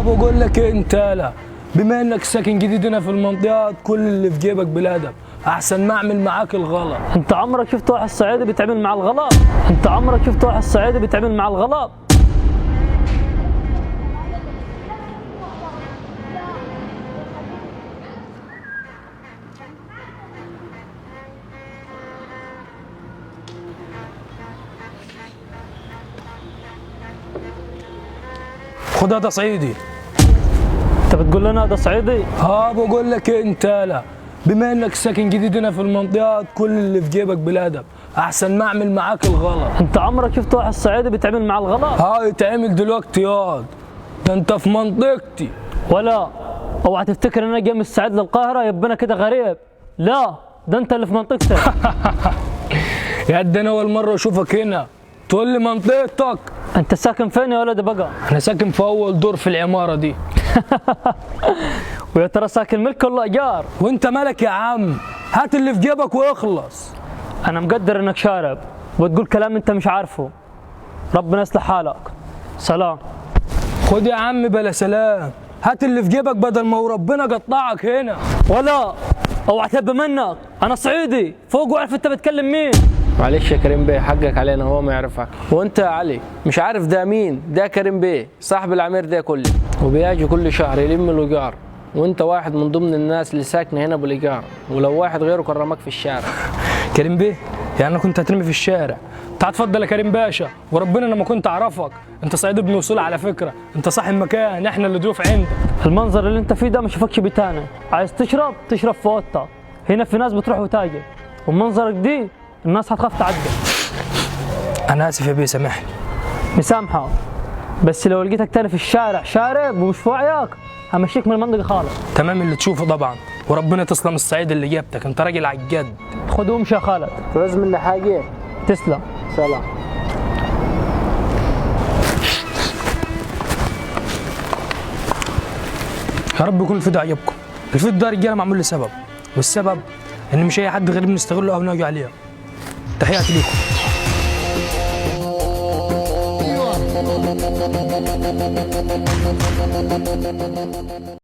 بقول لك إيه انت، لا بما انك ساكن جديد هنا في المنطقه، كل اللي في جيبك بالادب احسن ما اعمل معاك الغلط. انت عمرك شفت واحد صعيدي بيتعامل مع الغلط؟ انت عمرك شفت واحد صعيدي بيتعامل مع الغلط؟ خد هذا صعيدي. انت بتقول لنا ده صعيدي؟ بقول لك إيه انت، لا بما انك ساكن جديد هنا في المنطقه، كل اللي في جيبك بالادب احسن ما اعمل معاك الغلط. انت عمرك شفت واحد صعيدي بيتعامل مع الغلط؟ يتعمل دلوقتي ياض، ده انت في منطقتي. ولا اوعى تفتكر ان انا جاي من الصعيد للقاهره يبقى انا كده غريب، لا ده انت اللي في منطقتك. يا قد انا اول مره اشوفك هنا تقول لي منطقتك. انت ساكن فين يا ولد بقى؟ انا ساكن في اول دور في العماره دي. ويا ترى ساكن ملك ولا ايجار؟ وانت مالك يا عم؟ هات اللي في جيبك واخلص. انا مقدر انك شارب وتقول كلام انت مش عارفه، ربنا يصلح حالك، سلام. خد يا عم بلا سلام، هات اللي في جيبك بدل ما وربنا قطعك هنا. ولا اوعى تهب منك، انا صعيدي فوق واعرف انت بتكلم مين. معلش يا كريم بيه، حقك علينا، هو ما يعرفك. وانت يا علي مش عارف ده مين؟ ده كريم بيه صاحب العمير ده كله، وبيجي كل شهر يلم الايجار، وانت واحد من ضمن الناس اللي ساكنه هنا بالايجار، ولو واحد غيره كرمك في الشارع. كريم بيه؟ يعني انا كنت هترمي في الشارع؟ تعال اتفضل يا كريم باشا، وربنا انا ما كنت اعرفك. انت صعيدي ابن وصول على فكره، انت صاحب مكان، احنا اللي ضيوف عندك. المنظر اللي انت فيه ده ما شافكش بيه تاني، عايز تشرب في اوضتك، هنا في ناس بتروح وتاجي، ومنظرك دي الناس هتخاف تعدي. انا اسف يا بيه، سامحني. مسامحك، بس لو لقيتك تاني في الشارع شارب ومش في وعيك همشيك من المنطقه خالص. تمام اللي تشوفه طبعا، وربنا تسلم الصعيد اللي جابتك، انت راجل على الجد. خد وامشي يا خالد. لازم مني حاجه؟ تسلم، سلام. يا رب يكون الفيديو عجبكم. الفيديو ده رجاله معمول لسبب، والسبب ان مش اي حد غريب نستغله او ناجي عليه. تحياتي ليكم.